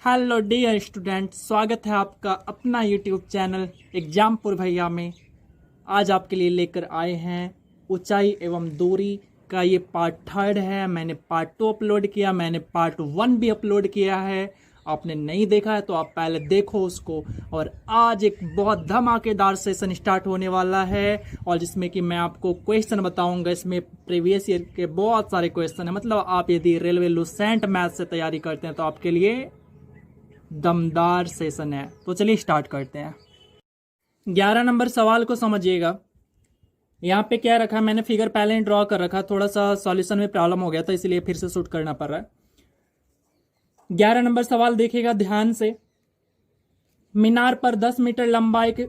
Hello dear student, स्वागत है आपका अपना यूट्यूब चैनल एग्जामपुर भैया में। आज आपके लिए लेकर आए हैं ऊंचाई एवं दूरी का ये पार्ट 3 है। मैंने पार्ट 2 अपलोड किया, मैंने पार्ट 1 भी अपलोड किया है। आपने नहीं देखा है तो आप पहले देखो उसको। और आज एक बहुत धमाकेदार सेशन स्टार्ट होने वाला है और जिसमें कि मैं आपको क्वेश्चन बताऊंगा। इसमें प्रीवियस ईयर के बहुत सारे क्वेश्चन है, मतलब आप यदि रेलवे लुसेंट मैथ से तैयारी करते हैं तो आपके लिए दमदार सेशन है। तो चलिए स्टार्ट करते हैं। 11 नंबर सवाल को समझिएगा। यहाँ पे क्या रखा है, मैंने फिगर पहले ही ड्रॉ कर रखा, थोड़ा सा सॉल्यूशन में प्रॉब्लम हो गया था इसलिए फिर से शूट करना पड़ रहा है। 11 नंबर सवाल देखिएगा ध्यान से। मीनार पर 10 मीटर लंबा एक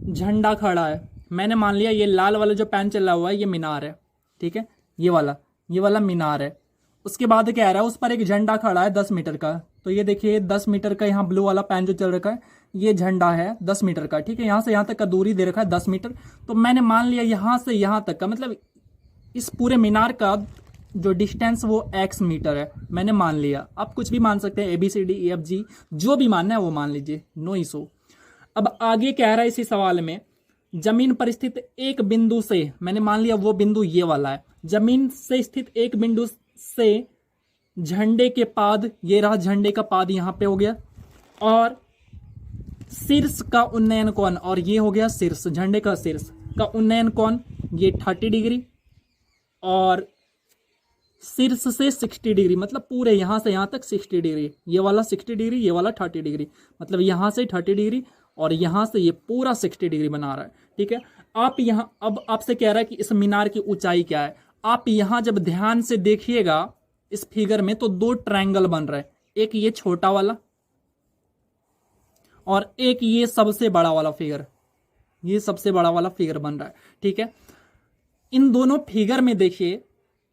झंडा खड़ा है। मैंने मान लिया ये लाल वाला जो पेन चला हुआ है ये मीनार है, ठीक है, ये वाला मीनार है। उसके बाद क्या रहा है, उस पर एक झंडा खड़ा है 10 मीटर का। तो ये देखिए 10 मीटर का यहाँ ब्लू वाला पेन जो चल रखा है ये झंडा है 10 मीटर का, ठीक है। यहाँ से यहाँ तक का दूरी दे रखा है 10 मीटर। तो मैंने मान लिया यहाँ से यहाँ तक का, मतलब इस पूरे मीनार का जो डिस्टेंस वो x मीटर है, मैंने मान लिया। आप कुछ भी मान सकते हैं, ABCDEFG जो भी मानना है वो मान लीजिए, नो इशू। अब आगे कह रहा है इसी सवाल में, जमीन पर स्थित एक बिंदु से, मैंने मान लिया वो बिंदु ये वाला है, जमीन से स्थित एक बिंदु से झंडे के पाद, ये रहा झंडे का पाद यहां पे हो गया, और शीर्ष का उन्नयन कोण, और ये हो गया शीर्ष, झंडे का शीर्ष का उन्नयन कोण ये 30 डिग्री, और शीर्ष से 60 डिग्री, मतलब पूरे यहां से यहां तक 60 डिग्री, ये वाला 60 डिग्री, ये वाला 30 डिग्री, मतलब यहां से 30 डिग्री और यहां से ये पूरा 60 डिग्री बना रहा है, ठीक है। आप यहां, अब आपसे कह रहा है कि इस मीनार की ऊंचाई क्या है। आप यहां जब ध्यान से देखिएगा इस फिगर में तो दो ट्रायंगल बन रहे हैं, एक ये छोटा वाला और एक ये सबसे बड़ा वाला फिगर, ये सबसे बड़ा वाला फिगर बन रहा है, ठीक है। इन दोनों फिगर में देखिए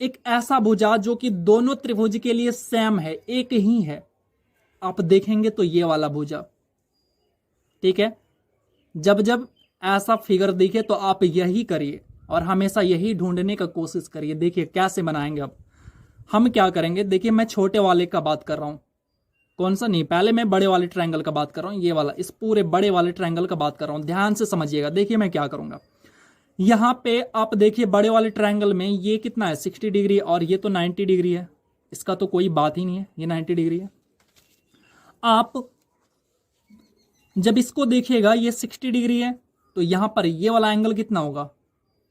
एक ऐसा भुजा जो कि दोनों त्रिभुज के लिए सेम है, एक ही है। आप देखेंगे तो ये वाला भुजा, ठीक है। जब जब ऐसा फिगर दिखे तो आप यही करिए और हमेशा यही ढूंढने का कोशिश करिए। देखिए कैसे बनाएंगे। अब हम क्या करेंगे, देखिए मैं छोटे वाले का बात कर रहा हूं, कौन सा नहीं, पहले मैं बड़े वाले ट्रायंगल का बात कर रहा हूं, ये वाला, इस पूरे बड़े वाले ट्रायंगल का बात कर रहा हूं। ध्यान से समझिएगा। देखिए मैं क्या करूंगा, यहां पे आप देखिए बड़े वाले ट्रायंगल में ये कितना है 60 डिग्री और ये तो 90 डिग्री है, इसका तो कोई बात ही नहीं है, ये 90 डिग्री है। आप जब इसको देखिएगा ये 60 डिग्री है तो यहां पर ये वाला एंगल कितना होगा,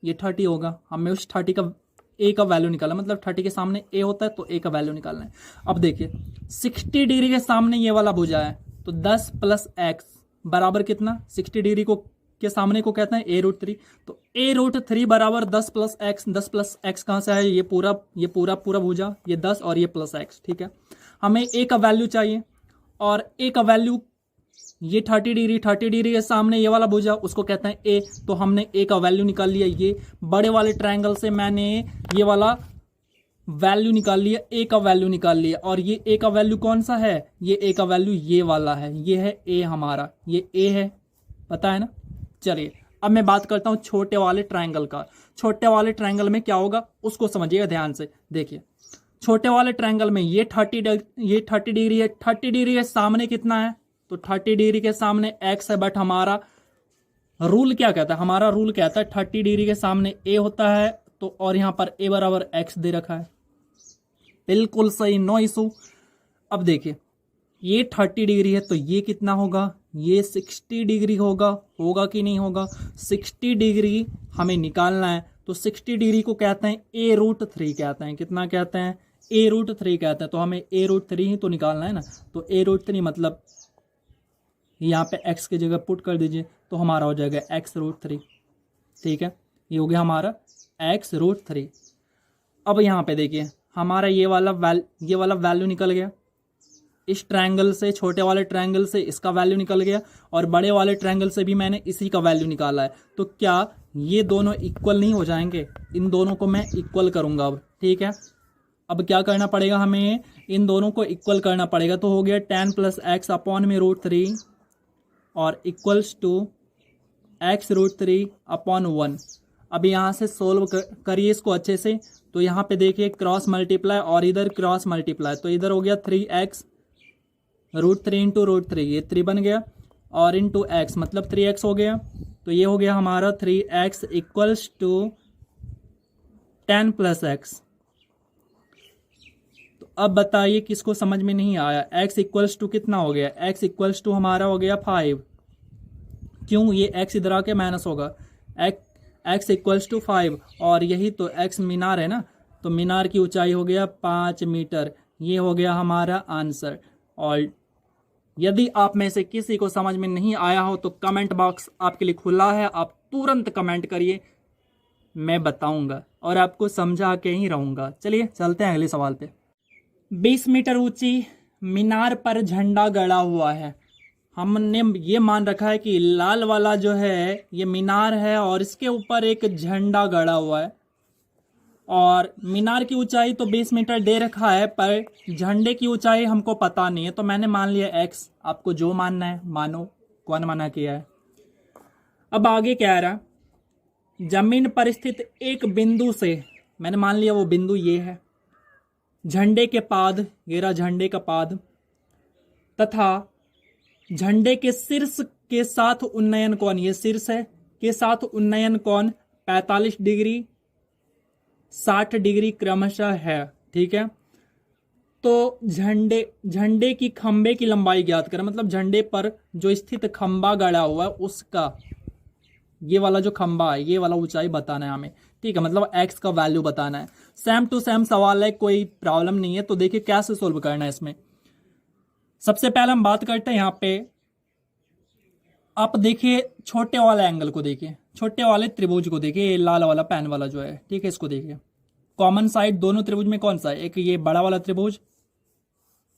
ये 30 होगा। हमें उस 30 का ए का वैल्यू निकालना, मतलब 30 के सामने ए होता है तो ए का वैल्यू निकालना है। अब देखिए 60 डिग्री के सामने ये वाला भुजा है तो 10 प्लस एक्स बराबर कितना, 60 डिग्री को के सामने को कहते हैं a√3, तो a√3 बराबर 10 प्लस एक्स। 10 प्लस एक्स कहां से है, ये पूरा भुजा, ये 10 और ये प्लस एक्स, ठीक है। हमें a का वैल्यू चाहिए और a का वैल्यू ये 30 डिग्री के सामने ये वाला भुजा, उसको कहते हैं ए, तो हमने ए का वैल्यू निकाल लिया। ये बड़े वाले ट्रायंगल से मैंने ये वाला वैल्यू निकाल लिया, ए का वैल्यू निकाल लिया। और ये ए का वैल्यू कौन सा है, ये ए का वैल्यू ये वाला है, ये है ए हमारा, ये ए है, पता है ना। चलिए अब मैं बात करता हूं छोटे वाले ट्रायंगल का। छोटे वाले ट्रायंगल में क्या होगा उसको समझिएगा ध्यान से। देखिए छोटे वाले ट्रायंगल में ये 30 डिग्री है, 30 डिग्री के सामने कितना है, तो 30 डिग्री के सामने x है, बट हमारा रूल क्या कहता है, हमारा रूल कहता है 30 डिग्री के सामने a होता है, तो और यहां पर a बराबर x दे रखा है, बिल्कुल सही, नो इशू। अब देखिए ये 30 डिग्री है तो ये कितना होगा, ये 60 डिग्री होगा कि नहीं होगा। 60 डिग्री हमें निकालना है तो 60 डिग्री को कहते हैं a√3 कहते हैं, कितना कहते हैं, a√3 कहते हैं। तो हमें a√3 ही तो निकालना है ना, तो a√3 मतलब यहाँ पे x की जगह पुट कर दीजिए तो हमारा हो जाएगा x√3, ठीक है। ये हो गया हमारा x√3। अब यहाँ पे देखिए हमारा ये वाला वैल्यू निकल गया, इस ट्रायंगल से, छोटे वाले ट्रायंगल से इसका वैल्यू निकल गया और बड़े वाले ट्रायंगल से भी मैंने इसी का वैल्यू निकाला है। तो क्या ये दोनों इक्वल नहीं हो जाएंगे, इन दोनों को मैं इक्वल करूंगा अब, ठीक है। अब क्या करना पड़ेगा, हमें इन दोनों को इक्वल करना पड़ेगा। तो हो गया 10 प्लस एक्स अपॉन में √3 और इक्वल्स टू x√3 अपॉन 1। अब यहाँ से सोल्व करिए इसको अच्छे से। तो यहाँ पे देखिए क्रॉस मल्टीप्लाई और इधर क्रॉस मल्टीप्लाई, तो इधर हो गया 3x √3 इंटू √3, ये 3 बन गया, और इंटू एक्स मतलब 3x हो गया। तो ये हो गया हमारा 3x इक्वल्स टू 10 + x। तो अब बताइए किसको समझ में नहीं आया, x इक्वल्स टू कितना हो गया, x इक्वल्स टू हमारा हो गया 5। क्यों, ये x इधर आके माइनस होगा, x इक्वल्स टू 5, और यही तो x मीनार है ना, तो मीनार की ऊंचाई हो गया 5 मीटर। ये हो गया हमारा आंसर। और यदि आप में से किसी को समझ में नहीं आया हो तो कमेंट बॉक्स आपके लिए खुला है, आप तुरंत कमेंट करिए, मैं बताऊंगा और आपको समझा के ही रहूंगा। चलिए चलते हैं अगले सवाल पे। 20 मीटर ऊंची मीनार पर झंडा गड़ा हुआ है। हमने ये मान रखा है कि लाल वाला जो है ये मीनार है और इसके ऊपर एक झंडा गड़ा हुआ है, और मीनार की ऊंचाई तो 20 मीटर दे रखा है, पर झंडे की ऊंचाई हमको पता नहीं है, तो मैंने मान लिया x। आपको जो मानना है मानो, कौन मना किया है। अब आगे क्या आ रहा, जमीन पर स्थित एक बिंदु से, मैंने मान लिया वो बिंदु ये है, झंडे के पाद, ये रहा झंडे का पाद, तथा झंडे के शीर्ष के साथ उन्नयन कोण, ये शीर्ष है, के साथ उन्नयन कोण 45 डिग्री 60 डिग्री क्रमशः है। ठीक है, तो झंडे की खंबे की लंबाई ज्ञात करें, मतलब झंडे पर जो स्थित खंबा गड़ा हुआ है उसका, ये वाला जो खंबा है ये वाला ऊंचाई बताना है हमें। ठीक है, मतलब x का वैल्यू बताना है। सेम टू सेम सवाल है, कोई प्रॉब्लम नहीं है। तो देखिए कैसे सोल्व करना है इसमें। सबसे पहले हम बात करते हैं यहाँ पे, आप देखिए छोटे वाले एंगल को देखिए, छोटे वाले त्रिभुज को देखिए, ये लाल वाला पेन वाला जो है, ठीक है, इसको देखिए। कॉमन साइड दोनों त्रिभुज में कौन सा है, एक ये बड़ा वाला त्रिभुज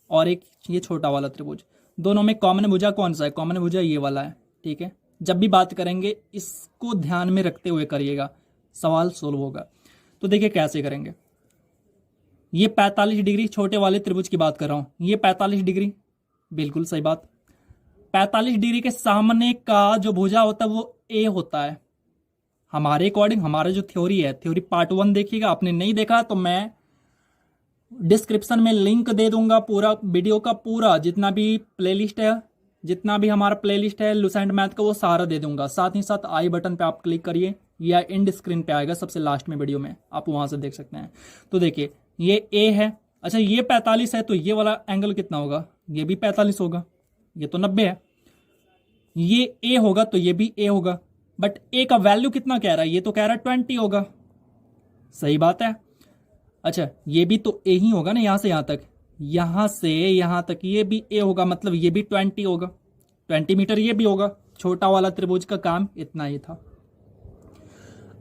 और एक ये छोटा वाला त्रिभुज, दोनों में कॉमन भुजा कौन सा है, कॉमन भुजा ये वाला है। ठीक है, जब भी बात करेंगे इसको ध्यान में रखते हुए करिएगा, सवाल सोल्व होगा। तो देखिए कैसे करेंगे, ये 45 डिग्री छोटे वाले त्रिभुज की बात कर रहा हूं, ये 45 डिग्री, बिल्कुल सही बात। 45 डिग्री के सामने का जो भुजा होता है वो ए होता है हमारे अकॉर्डिंग। हमारा जो थ्योरी है, थ्योरी पार्ट 1 देखिएगा, आपने नहीं देखा तो मैं डिस्क्रिप्शन में लिंक दे दूंगा, पूरा वीडियो का पूरा जितना भी प्लेलिस्ट है, जितना भी हमारा प्लेलिस्ट है लुसेंट मैथ का, वो सारा दे दूंगा। साथ ही साथ आई बटन पे आप क्लिक करिए या एंड स्क्रीन पे आएगा सबसे लास्ट में वीडियो में, आप वहां से देख सकते हैं। तो देखिए ये ए है, अच्छा ये 45 है, तो ये वाला एंगल कितना होगा, ये भी 45 होगा, ये तो 90 है। ये ए होगा तो ये भी ए होगा, बट ए का वैल्यू कितना कह रहा है, ये तो कह रहा है 20 होगा, सही बात है। अच्छा ये भी तो ए ही होगा ना, यहां से यहां तक, यहां से यहां तक ये भी ए होगा, मतलब ये भी 20 होगा, 20 मीटर ये भी होगा। छोटा वाला त्रिभुज का काम इतना ही था।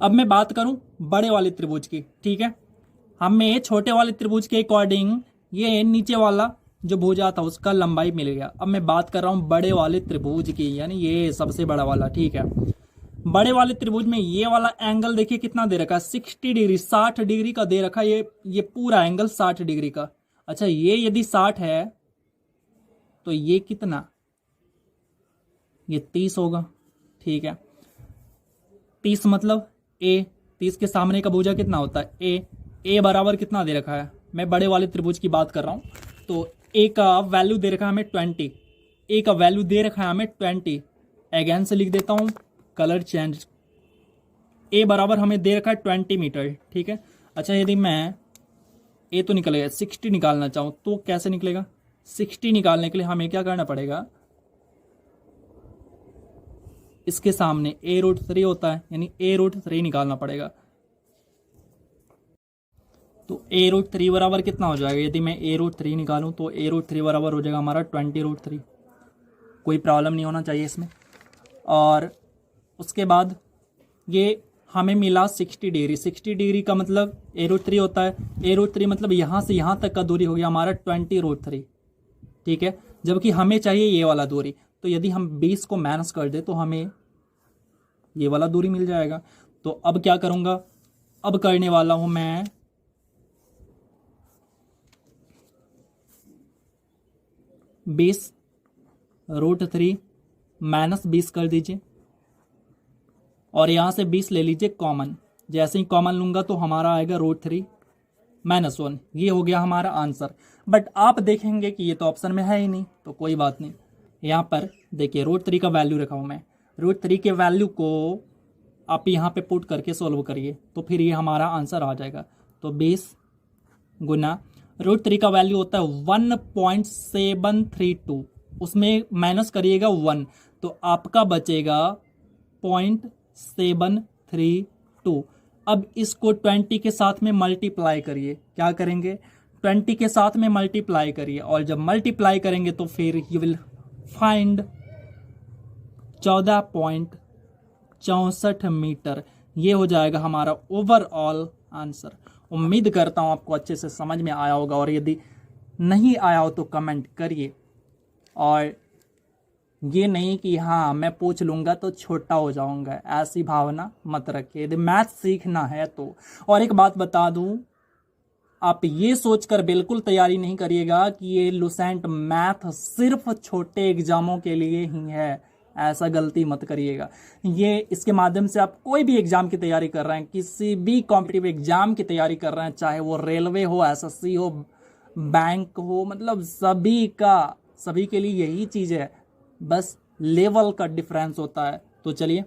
अब मैं बात करूं बड़े वाले त्रिभुज की। ठीक है, हमें छोटे वाले त्रिभुज के अकॉर्डिंग ये नीचे वाला जो भुजा था उसका लंबाई मिल गया। अब मैं बात कर रहा हूं बड़े वाले त्रिभुज की, यानी ये सबसे बड़ा वाला। ठीक है, बड़े वाले त्रिभुज में ये वाला एंगल देखिए कितना दे रखा है, 60 डिग्री 60 डिग्री का दे रखा है, ये पूरा एंगल 60 डिग्री का। अच्छा ये यदि 60 है तो ये कितना, ये 30 होगा। ठीक है, 30 मतलब ए, 30 के सामने का भुजा कितना होता है ए बराबर कितना दे रखा है, मैं बड़े वाले त्रिभुज की बात कर रहा हूं। तो ए का वैल्यू दे रखा है हमें 20, ए का वैल्यू दे रखा है हमें 20। अगेन से लिख देता हूं, कलर चेंज, ए बराबर हमें दे रखा है 20 मीटर। ठीक है, अच्छा यदि मैं ए तो निकलेगा 60 निकालना चाहूं तो कैसे निकलेगा, 60 निकालने के लिए हमें क्या करना पड़ेगा, इसके सामने a√3 होता है, यानी a√3 निकालना पड़ेगा। तो a√3 बराबर कितना हो जाएगा, यदि मैं a√3 निकालूं तो a√3 बराबर हो जाएगा हमारा 20√3। कोई प्रॉब्लम नहीं होना चाहिए इसमें। और उसके बाद ये हमें मिला 60 डिग्री, 60 डिग्री का मतलब a√3 होता है, a√3 मतलब यहाँ से यहाँ तक का दूरी हो गया हमारा 20√3। ठीक है, जबकि हमें चाहिए ये वाला दूरी, तो यदि हम 20 को माइनस कर दे तो हमें ये वाला दूरी मिल जाएगा। तो अब क्या करूँगा, अब करने वाला हूँ मैं 20√3 माइनस 20 कर दीजिए, और यहाँ से 20 ले लीजिए कॉमन। जैसे ही कॉमन लूंगा तो हमारा आएगा √3 - 1, ये हो गया हमारा आंसर। बट आप देखेंगे कि ये तो ऑप्शन में है ही नहीं, तो कोई बात नहीं। यहाँ पर देखिए √3 का वैल्यू रखा हूँ मैं, √3 के वैल्यू को आप यहाँ पे पुट करके सोल्व करिए तो फिर ये हमारा आंसर आ जाएगा। तो 20 गुना √3 का वैल्यू होता है 1.732, उसमें माइनस करिएगा 1, तो आपका बचेगा 0.732। अब इसको 20 के साथ में मल्टीप्लाई करिए। क्या करेंगे? 20 के साथ में मल्टीप्लाई करिए, और जब मल्टीप्लाई करेंगे तो फिर यू विल फाइंड 14.64 मीटर। ये हो जाएगा हमारा ओवरऑल आंसर। उम्मीद करता हूँ आपको अच्छे से समझ में आया होगा, और यदि नहीं आया हो तो कमेंट करिए। और ये नहीं कि हाँ मैं पूछ लूँगा तो छोटा हो जाऊँगा, ऐसी भावना मत रखिए यदि मैथ सीखना है तो। और एक बात बता दूँ, आप ये सोचकर बिल्कुल तैयारी नहीं करिएगा कि ये लुसेंट मैथ सिर्फ छोटे एग्जामों के लिए ही है, ऐसा गलती मत करिएगा। ये इसके माध्यम से आप कोई भी एग्जाम की तैयारी कर रहे हैं, किसी भी कॉम्पिटिटिव एग्जाम की तैयारी कर रहे हैं, चाहे वो रेलवे हो, एसएससी हो, बैंक हो, मतलब सभी के लिए यही चीज़ है, बस लेवल का डिफरेंस होता है। तो चलिए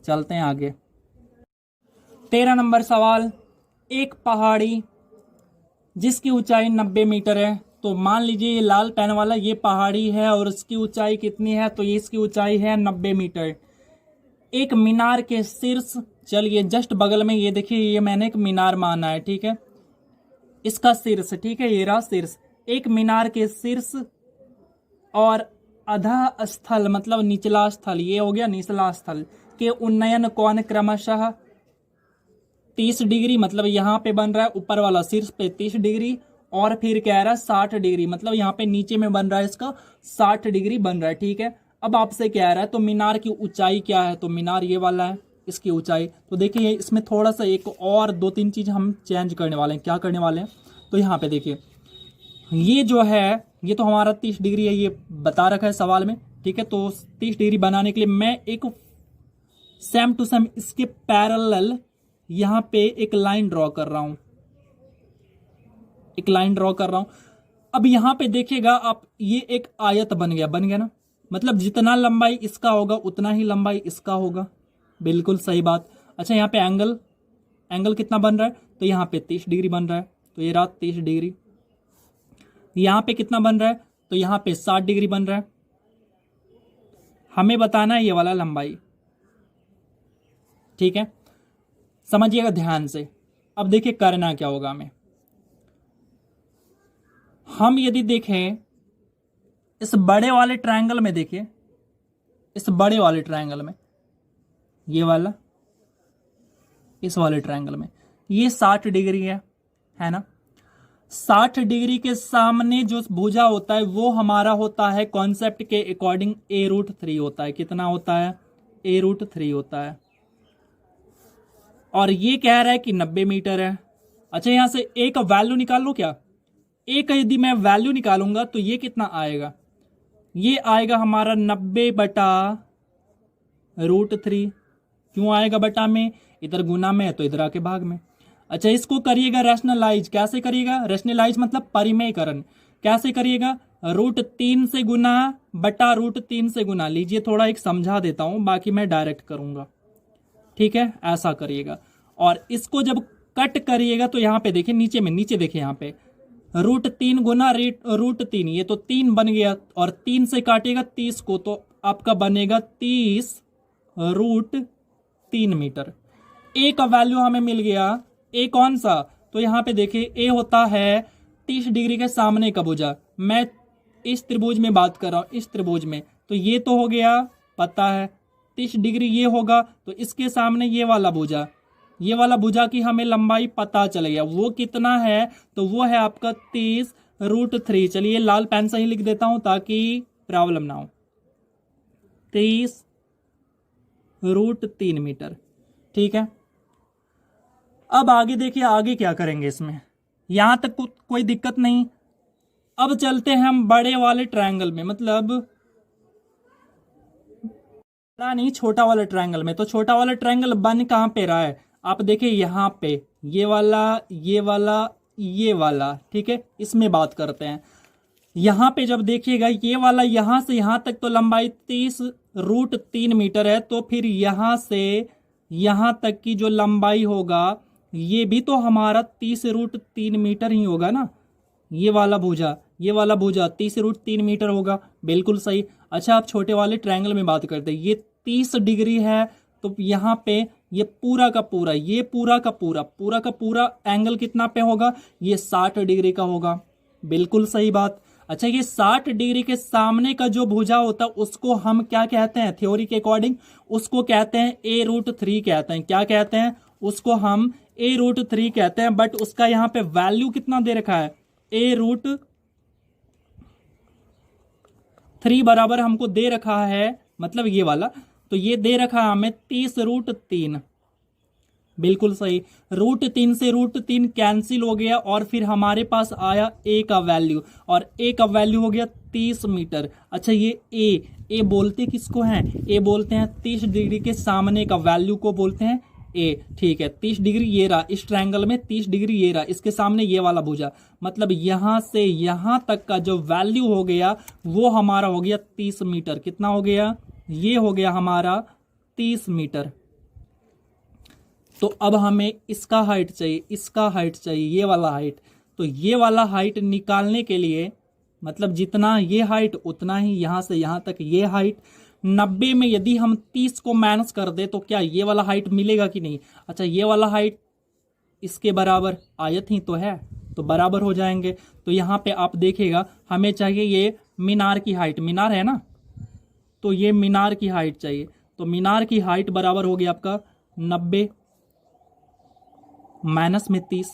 चलते हैं आगे। 13 नंबर सवाल, एक पहाड़ी जिसकी ऊंचाई 90 मीटर है। तो मान लीजिए ये लाल पेन वाला ये पहाड़ी है और इसकी ऊंचाई कितनी है? तो ये इसकी ऊंचाई है 90 मीटर। एक मीनार के शीर्ष, चलिए जस्ट बगल में ये देखिए, ये मैंने एक मीनार माना है, ठीक है, इसका शीर्ष, ठीक है, ये रहा शीर्ष। एक मीनार के शीर्ष और अधः स्थल मतलब निचला स्थल, ये हो गया निचला स्थल, के उन्नयन कोण क्रमशः 30 डिग्री, मतलब यहाँ पे बन रहा है ऊपर वाला शीर्ष पे 30 डिग्री, और फिर कह रहा है 60 डिग्री, मतलब यहाँ पे नीचे में बन रहा है इसका 60 डिग्री बन रहा है, ठीक है। अब आपसे कह रहा है तो मीनार की ऊंचाई क्या है? तो मीनार ये वाला है, इसकी ऊंचाई। तो देखिए इसमें थोड़ा सा एक और 2-3 चीज हम चेंज करने वाले हैं। क्या करने वाले हैं? तो यहाँ पे देखिए, ये जो है ये तो हमारा 30 डिग्री है, ये बता रखा है सवाल में, ठीक है। तो 30 डिग्री बनाने के लिए मैं एक सेम टू सेम इसके पैरेलल यहां पे एक लाइन ड्रॉ कर रहा हूं, एक लाइन ड्रॉ कर रहा हूं। अब यहां पे देखिएगा आप, ये एक आयत बन गया ना, मतलब जितना लंबाई इसका होगा उतना ही लंबाई इसका होगा, बिल्कुल सही बात। अच्छा यहाँ पे एंगल कितना बन रहा है? तो यहाँ पे 30 डिग्री बन रहा है, तो ये रहा 30 डिग्री। यहाँ पे कितना बन रहा है? तो यहाँ पे 60 डिग्री बन रहा है। हमें बताना है ये वाला लंबाई, ठीक है, समझिएगा ध्यान से। अब देखिए करना क्या होगा हमें। हम यदि देखें इस बड़े वाले ट्रायंगल में, देखिए इस बड़े वाले ट्रायंगल में, ये वाला, इस वाले ट्रायंगल में ये 60 डिग्री है ना। 60 डिग्री के सामने जो भुजा होता है वो हमारा होता है कॉन्सेप्ट के अकॉर्डिंग a√3 होता है। कितना होता है? a√3 होता है। और ये कह रहा है कि 90 मीटर है। अच्छा यहां से a का वैल्यू निकाल लो क्या? a का यदि मैं वैल्यू निकालूंगा तो ये कितना आएगा? ये आएगा हमारा 90/√3। क्यों आएगा बटा में? इधर गुना में है तो इधर आके भाग में। अच्छा इसको करिएगा रैशनलाइज। कैसे करिएगा? रैशनलाइज मतलब परिमेयकरण। कैसे करिएगा? √3 से गुना बटा √3 से गुना। लीजिए थोड़ा एक समझा देता हूं, बाकी मैं डायरेक्ट करूंगा, ठीक है, ऐसा करिएगा। और इसको जब कट करिएगा तो यहाँ पे देखिए नीचे देखिए यहाँ पे √3 गुना √3, ये तो 3 बन गया, और 3 से काटेगा 30 को तो आपका बनेगा 30√3 मीटर। ए का वैल्यू हमें मिल गया। ए कौन सा? तो यहाँ पे देखिए ए होता है 30 डिग्री के सामने का भुजा। मैं इस त्रिभुज में बात कर रहा हूँ, इस त्रिभुज में। तो ये तो हो गया पता है 30 डिग्री ये होगा, तो इसके सामने ये वाला भुजा, ये वाला भुजा की हमें लंबाई पता चल गया, वो कितना है? तो वो है आपका 30√3। चलिए लाल पेन से ही लिख देता हूं ताकि प्रॉब्लम ना हो। 30√3 मीटर, ठीक है। अब आगे देखिए, आगे क्या करेंगे इसमें, यहां तक कोई दिक्कत नहीं। अब चलते हैं हम बड़े वाले ट्रायंगल में, मतलब बड़ा नहीं छोटा वाला ट्रायंगल में। तो छोटा वाला ट्रायंगल बन कहां पे रहा है? आप देखिए यहाँ पे ये वाला ये वाला, ठीक है, इसमें बात करते हैं। यहां पे जब देखिएगा ये वाला यहां से यहां तक तो लंबाई 30√3 मीटर है, तो फिर यहां से यहां तक की जो लंबाई होगा ये भी तो हमारा 30√3 मीटर ही होगा ना। ये वाला भुजा, ये वाला भुजा 30√3 मीटर होगा, बिल्कुल सही। अच्छा, आप छोटे वाले ट्रायंगल में बात करते हैं, ये 30 डिग्री है, तो यहाँ पे ये पूरा का पूरा, ये पूरा का पूरा, पूरा का पूरा एंगल कितना पे होगा, ये 60 डिग्री का होगा, बिल्कुल सही बात। अच्छा, ये 60 डिग्री के सामने का जो भुजा होता है उसको हम क्या कहते हैं थ्योरी के अकॉर्डिंग, उसको कहते हैं A√3 कहते हैं। क्या कहते हैं उसको, हम A√3 कहते हैं। बट उसका यहाँ पे वैल्यू कितना दे रखा है, A√3 बराबर हमको दे रखा है, मतलब ये वाला, तो ये दे रखा है हमें 30√3, बिल्कुल सही। √3 से √3 कैंसिल हो गया और फिर हमारे पास आया ए का वैल्यू, और ए का वैल्यू हो गया 30 मीटर। अच्छा, ये ए बोलते किसको हैं, ए बोलते हैं 30 डिग्री के सामने का वैल्यू को बोलते हैं ए, ठीक है। 30 डिग्री ये रहा, इस ट्रायंगल में 30 डिग्री ये रहा, इसके सामने ये वाला भुजा, मतलब यहां से यहां तक का जो वैल्यू हो गया वो हमारा हो गया 30 मीटर। कितना हो गया, ये हो गया हमारा 30 मीटर। तो अब हमें इसका हाइट चाहिए, इसका हाइट चाहिए, ये वाला हाइट। तो ये वाला हाइट निकालने के लिए, मतलब जितना ये हाइट उतना ही यहां से यहां तक ये हाइट, 90 में यदि हम 30 को माइनस कर दे तो क्या ये वाला हाइट मिलेगा कि नहीं। अच्छा, ये वाला हाइट इसके बराबर, आयत ही तो है, तो बराबर हो जाएंगे। तो यहां पे आप देखिएगा हमें चाहिए ये मीनार की हाइट, मीनार है ना, तो ये मीनार की हाइट चाहिए। तो मीनार की हाइट बराबर हो गया आपका 90 माइनस में 30,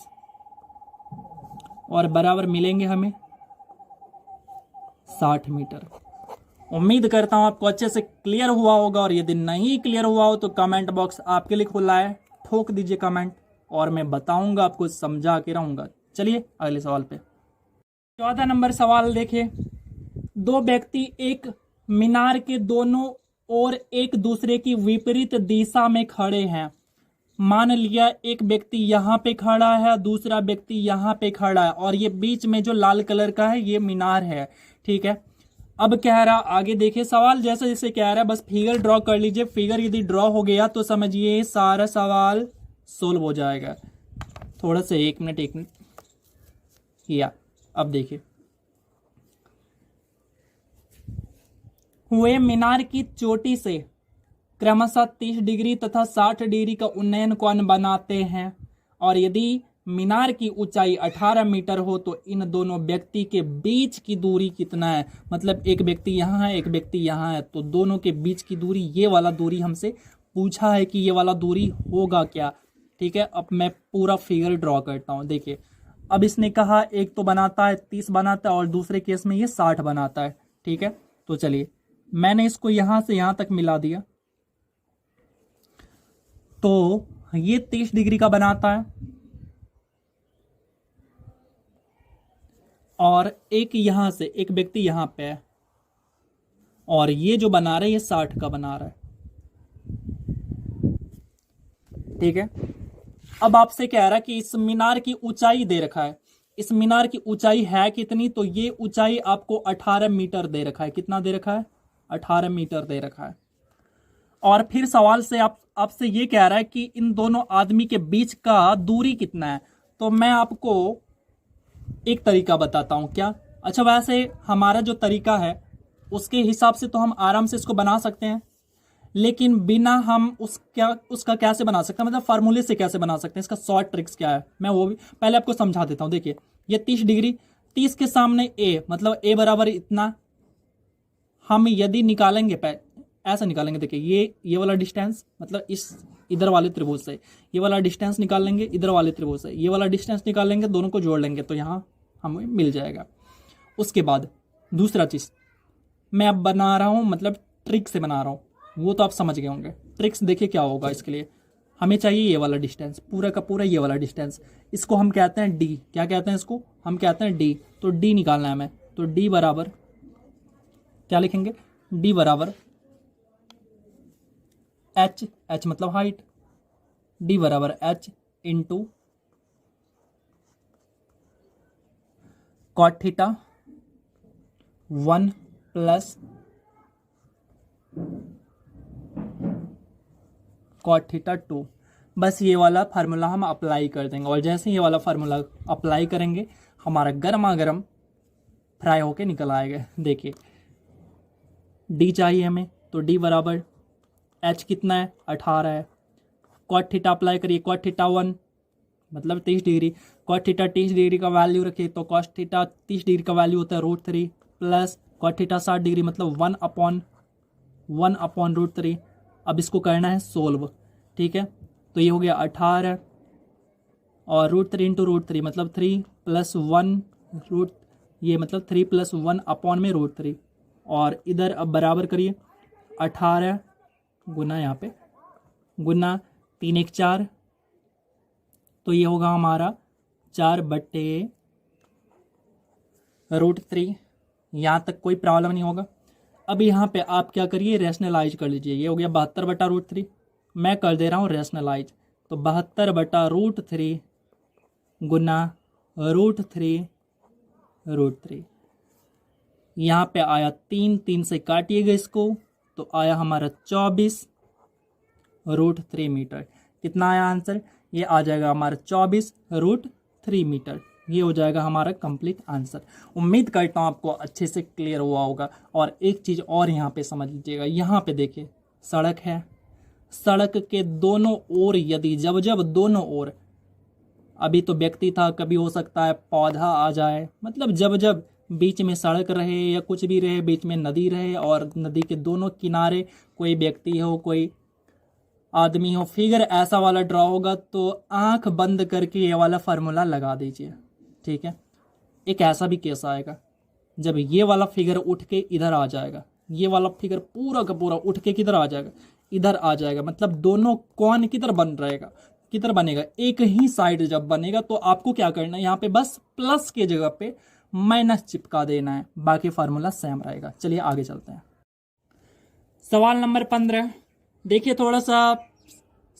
और बराबर मिलेंगे हमें 60 मीटर। उम्मीद करता हूं आपको अच्छे से क्लियर हुआ होगा, और यदि नहीं क्लियर हुआ हो तो कमेंट बॉक्स आपके लिए खुला है, ठोक दीजिए कमेंट, और मैं बताऊंगा आपको, समझा के रहूंगा। चलिए अगले सवाल पे। 14 नंबर सवाल देखिए। दो व्यक्ति एक मीनार के दोनों ओर एक दूसरे की विपरीत दिशा में खड़े हैं। मान लिया एक व्यक्ति यहाँ पे खड़ा है, दूसरा व्यक्ति यहाँ पे खड़ा है, और ये बीच में जो लाल कलर का है ये मीनार है, ठीक है। अब कह रहा, आगे देखिए सवाल जैसे जैसे कह रहा है, बस फिगर ड्रॉ कर लीजिए। फिगर यदि ड्रॉ हो गया तो समझिए सारा सवाल सोल्व हो जाएगा। थोड़ा सा एक मिनट किया। अब देखिए, हुए मीनार की चोटी से क्रमशः 30 डिग्री तथा 60 डिग्री का उन्नयन कोण बनाते हैं, और यदि मीनार की ऊंचाई 18 मीटर हो तो इन दोनों व्यक्ति के बीच की दूरी कितना है। मतलब एक व्यक्ति यहाँ है, एक व्यक्ति यहाँ है, तो दोनों के बीच की दूरी, ये वाला दूरी हमसे पूछा है कि ये वाला दूरी होगा क्या, ठीक है। अब मैं पूरा फिगर ड्रॉ करता हूँ। देखिए, अब इसने कहा एक तो बनाता है 30 बनाता है, और दूसरे केस में ये 60 बनाता है, ठीक है। तो चलिए, मैंने इसको यहां से यहां तक मिला दिया, तो ये 30 डिग्री का बनाता है, और एक यहां से एक व्यक्ति यहां पे है, और ये जो बना रहा है ये 60 का बना रहा है, ठीक है। अब आपसे कह रहा है कि इस मीनार की ऊंचाई दे रखा है, इस मीनार की ऊंचाई है कितनी, तो ये ऊंचाई आपको 18 मीटर दे रखा है। कितना दे रखा है, 18 मीटर दे रखा है। और फिर सवाल से आपसे ये कह रहा है कि इन दोनों आदमी के बीच का दूरी कितना है। तो मैं आपको एक तरीका बताता हूं क्या। अच्छा, वैसे हमारा जो तरीका है उसके हिसाब से तो हम आराम से इसको बना सकते हैं, लेकिन बिना हम उसका कैसे बना सकते हैं, मतलब फार्मूले से कैसे बना सकते हैं, इसका शॉर्ट ट्रिक्स क्या है, मैं वो भी पहले आपको समझा देता हूं। देखिए, ये 30 डिग्री, 30 के सामने ए, मतलब ए बराबर इतना हम यदि निकालेंगे, ऐसा निकालेंगे। देखिए, ये वाला डिस्टेंस, मतलब इस इधर वाले त्रिभुज से ये वाला डिस्टेंस निकाल लेंगे, इधर वाले त्रिभुज से ये वाला डिस्टेंस निकाल लेंगे, दोनों को जोड़ लेंगे तो यहाँ हमें मिल जाएगा। उसके बाद दूसरा चीज मैं अब बना रहा हूँ, मतलब ट्रिक से बना रहा हूँ, वो तो आप समझ गए होंगे। ट्रिक्स देखिए क्या होगा। इसके लिए हमें चाहिए ये वाला डिस्टेंस, पूरा का पूरा ये वाला डिस्टेंस, इसको हम कहते हैं डी। क्या कहते हैं इसको, हम कहते हैं डी। तो डी निकालना है हमें, तो डी बराबर क्या लिखेंगे, डी बराबर एच, एच मतलब हाइट, डी बराबर H into cot theta 1 plus cot theta 2। बस ये वाला फार्मूला हम अप्लाई कर देंगे और जैसे ये वाला फार्मूला अप्लाई करेंगे हमारा गर्मा गर्म फ्राई होके निकल आएगा। देखिए डी चाहिए हमें, तो डी बराबर एच कितना है 18 है। कॉट थीटा अप्लाई करिए, कॉट थीटा 1 मतलब 30 डिग्री, कॉट थीटा 30 डिग्री का वैल्यू रखिए तो कॉट थीटा 30 डिग्री का वैल्यू होता है √3 प्लस कॉट थीटा 60 डिग्री मतलब 1/√3। अब इसको करना है सोल्व, ठीक है। तो ये हो गया 18 और √3 इंटू √3 मतलब 3 + 1 रूट, ये मतलब 3 + 1 अपॉन में √3 और इधर अब बराबर करिए 18 गुना यहाँ पे गुना 3 1 4, तो ये होगा हमारा 4/√3। यहाँ तक कोई प्रॉब्लम नहीं होगा। अब यहाँ पे आप क्या करिए रैशनलाइज कर लीजिए, ये हो गया 72/√3, मैं कर दे रहा हूँ रैशनलाइज, तो 72/√3 गुना √3 यहाँ पे आया 3 से काटिएगा इसको तो आया हमारा 24√3 मीटर। कितना आया आंसर? ये आ जाएगा हमारा 24√3 मीटर। ये हो जाएगा हमारा कंप्लीट आंसर। उम्मीद करता हूँ आपको अच्छे से क्लियर हुआ होगा। और एक चीज़ और यहाँ पे समझ लीजिएगा, यहाँ पे देखिए सड़क है, सड़क के दोनों ओर यदि जब दोनों ओर, अभी तो व्यक्ति था, कभी हो सकता है पौधा आ जाए, मतलब जब बीच में सड़क रहे या कुछ भी रहे, बीच में नदी रहे और नदी के दोनों किनारे कोई व्यक्ति हो, कोई आदमी हो, फिगर ऐसा वाला ड्रॉ होगा तो आंख बंद करके ये वाला फार्मूला लगा दीजिए, ठीक है। एक ऐसा भी केस आएगा जब ये वाला फिगर उठ के इधर आ जाएगा, ये वाला फिगर पूरा का पूरा उठ के किधर आ जाएगा, इधर आ जाएगा, मतलब दोनों कौन किधर बन रहेगा, किधर बनेगा, एक ही साइड जब बनेगा तो आपको क्या करना है, यहाँ पे बस प्लस के जगह पे माइनस चिपका देना है, बाकी फार्मूला सेम रहेगा। चलिए आगे चलते हैं। सवाल नंबर 15। देखिए थोड़ा सा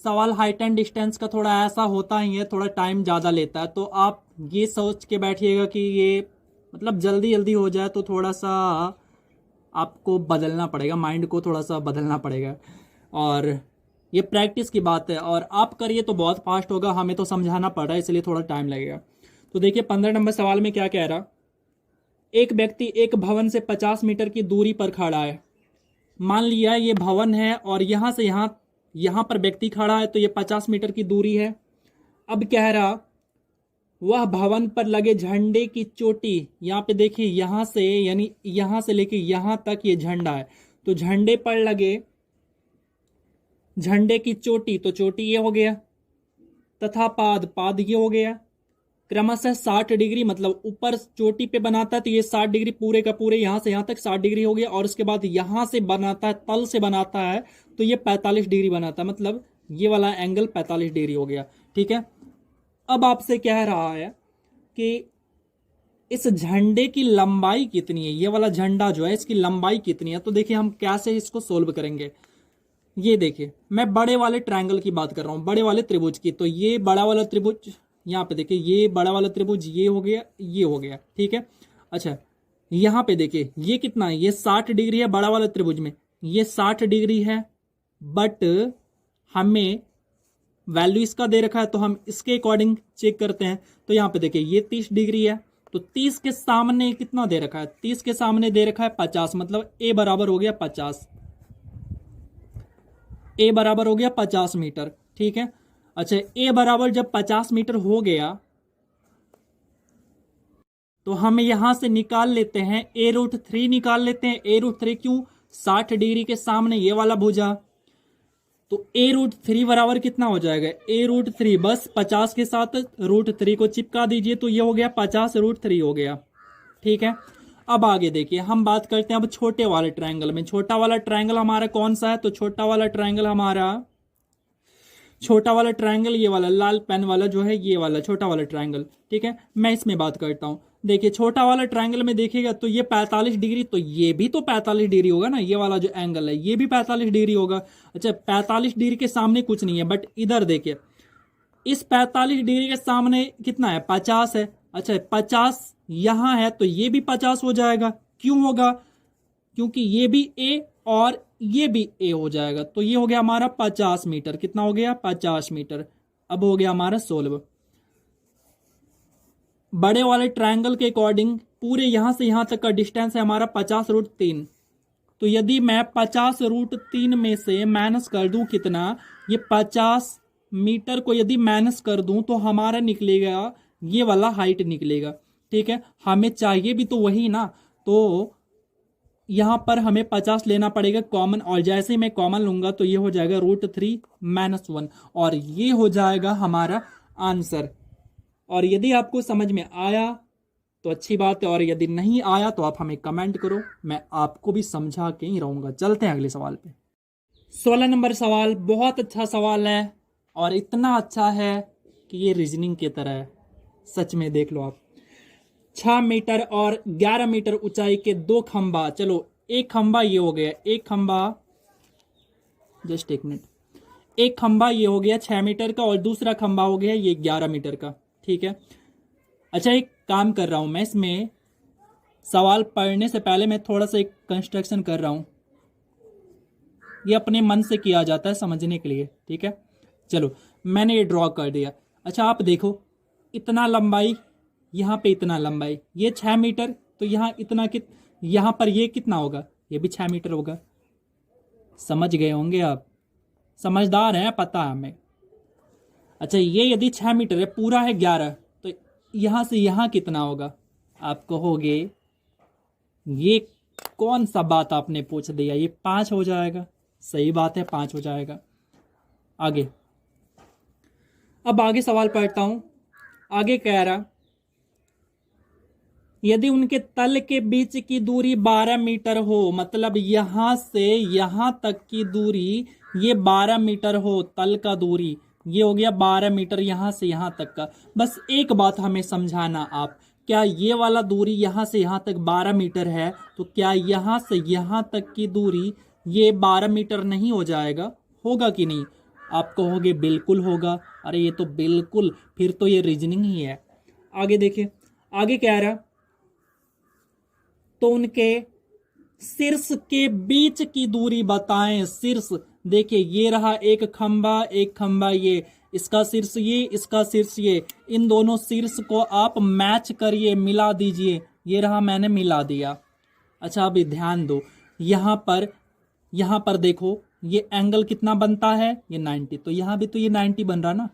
सवाल हाइट एंड डिस्टेंस का थोड़ा ऐसा होता ही है, थोड़ा टाइम ज़्यादा लेता है, तो आप ये सोच के बैठिएगा कि ये मतलब जल्दी हो जाए, तो थोड़ा सा आपको बदलना पड़ेगा, माइंड को थोड़ा सा बदलना पड़ेगा। और ये प्रैक्टिस की बात है, और आप करिए तो बहुत फास्ट होगा, हमें तो समझाना पड़ रहा है इसलिए थोड़ा टाइम लगेगा। तो देखिए 15 नंबर सवाल में क्या कह रहा, एक व्यक्ति एक भवन से 50 मीटर की दूरी पर खड़ा है। मान लिया ये भवन है और यहाँ से यहाँ पर व्यक्ति खड़ा है, तो ये 50 मीटर की दूरी है। अब कह रहा वह भवन पर लगे झंडे की चोटी, यहाँ पे देखिए यहाँ से यानी यहाँ से लेके यहाँ तक ये झंडा है, तो झंडे पर लगे झंडे की चोटी, तो चोटी ये हो गया, तथा पाद ये हो गया, क्रमशः 60 डिग्री, मतलब ऊपर चोटी पे बनाता है तो ये 60 डिग्री पूरे का पूरे यहाँ से यहाँ तक 60 डिग्री हो गया, और उसके बाद यहाँ से बनाता है, तल से बनाता है तो ये 45 डिग्री बनाता है, मतलब ये वाला एंगल 45 डिग्री हो गया, ठीक है। अब आपसे कह रहा है कि इस झंडे की लंबाई कितनी है, ये वाला झंडा जो है इसकी लंबाई कितनी है। तो देखिए हम कैसे इसको सोल्व करेंगे। ये देखिए मैं बड़े वाले ट्रायंगल की बात कर रहा हूँ, बड़े वाले त्रिभुज की। तो ये बड़ा वाला त्रिभुज, यहाँ पे देखिए ये बड़ा वाला त्रिभुज ये हो गया, ठीक है। अच्छा यहाँ पे देखिए ये कितना है, ये 60 डिग्री है बड़ा वाला त्रिभुज में, ये 60 डिग्री है, बट हमें वैल्यू इसका दे रखा है तो हम इसके अकॉर्डिंग चेक करते हैं। तो यहाँ पे देखिए ये 30 डिग्री है, तो 30 के सामने कितना दे रखा है, 30 के सामने दे रखा है 50, मतलब ए बराबर हो गया 50, ए बराबर हो गया 50 मीटर, ठीक है। अच्छा ए बराबर जब 50 मीटर हो गया तो हम यहां से निकाल लेते हैं a√3 निकाल लेते हैं। a√3 क्यों, 60 डिग्री के सामने ये वाला भुजा, तो a√3 बराबर कितना हो जाएगा, a√3 बस 50 के साथ √3 को चिपका दीजिए तो ये हो गया 50√3 हो गया, ठीक है। अब आगे देखिए हम बात करते हैं अब छोटे वाले ट्रायंगल में। छोटा वाला ट्रायंगल हमारा कौन सा है, तो छोटा वाला ट्रायंगल ये वाला लाल पेन वाला जो है, ये वाला छोटा वाला ट्रायंगल, ठीक है। मैं इसमें बात करता हूं। देखिए छोटा वाला ट्रायंगल में देखिएगा तो ये 45 डिग्री, तो ये भी तो 45 डिग्री होगा ना, ये वाला जो एंगल है ये भी 45 डिग्री होगा। अच्छा 45 डिग्री के सामने कुछ नहीं है, बट इधर देखिए इस 45 डिग्री के सामने कितना है, 50 है। अच्छा 50 यहां है तो ये भी 50 हो जाएगा। क्यों होगा? क्योंकि ये भी ए और ये भी ए हो जाएगा। तो ये हो गया हमारा 50 मीटर। कितना हो गया? 50 मीटर। अब हो गया हमारा 16। बड़े वाले ट्रायंगल के अकॉर्डिंग पूरे यहां से यहां तक का डिस्टेंस है हमारा 50√3। तो यदि मैं 50√3 में से माइनस कर दूं कितना, ये 50 मीटर को यदि माइनस कर दूं तो हमारा निकलेगा ये वाला हाइट निकलेगा। ठीक है, हमें चाहिए भी तो वही ना। तो यहां पर हमें 50 लेना पड़ेगा कॉमन, और जैसे ही मैं कॉमन लूंगा तो ये हो जाएगा √3 - 1, और ये हो जाएगा हमारा आंसर। और यदि आपको समझ में आया तो अच्छी बात है, और यदि नहीं आया तो आप हमें कमेंट करो, मैं आपको भी समझा के ही रहूंगा। चलते हैं अगले सवाल पे। 16 नंबर सवाल बहुत अच्छा सवाल है, और इतना अच्छा है कि ये रीजनिंग की तरह है। सच में देख लो आप। 6 मीटर और 11 मीटर ऊंचाई के दो खंबा, चलो एक खंबा ये हो गया, एक खंबा, जस्ट एक मिनट, एक खंबा ये हो गया 6 मीटर का, और दूसरा खंबा हो गया ये 11 मीटर का। ठीक है, अच्छा एक काम कर रहा हूं मैं, इसमें सवाल पढ़ने से पहले मैं थोड़ा सा एक कंस्ट्रक्शन कर रहा हूं। ये अपने मन से किया जाता है समझने के लिए। ठीक है, चलो मैंने ये ड्रॉ कर दिया। अच्छा आप देखो, इतना लंबाई, यहां पे इतना लंबाई, ये 6 मीटर, तो यहां इतना यहां पर ये कितना होगा? ये भी 6 मीटर होगा। समझ गए होंगे आप, समझदार हैं, पता है हमें। अच्छा ये यदि 6 मीटर है, पूरा है 11, तो यहां से यहां कितना होगा? आप कहोगे ये कौन सा बात आपने पूछ दिया, ये 5 हो जाएगा। सही बात है, 5 हो जाएगा। आगे, अब आगे सवाल पढ़ता हूं। आगे कह रहा, यदि उनके तल के बीच की दूरी 12 मीटर हो, मतलब यहां से यहां तक की दूरी ये 12 मीटर हो, तल का दूरी ये हो गया 12 मीटर यहां से यहां तक का। बस एक बात हमें समझाना आप, क्या ये वाला दूरी यहां से यहां तक 12 मीटर है, तो क्या यहां से यहां तक की दूरी ये 12 मीटर नहीं हो जाएगा? होगा कि नहीं? आप कहोगे बिल्कुल होगा। अरे ये तो बिल्कुल, फिर तो ये रीजनिंग ही है। आगे देखिए, आगे कह रहा, तो उनके शीर्ष के बीच की दूरी बताएं। शीर्ष देखिए, ये रहा एक खंबा, एक खंबा ये, इसका शीर्ष ये, इसका शीर्ष ये, इन दोनों शीर्ष को आप मैच करिए, मिला दीजिए। ये रहा, मैंने मिला दिया। अच्छा अभी ध्यान दो, यहां पर देखो ये एंगल कितना बनता है? ये 90, तो यहां भी तो ये 90 बन रहा ना।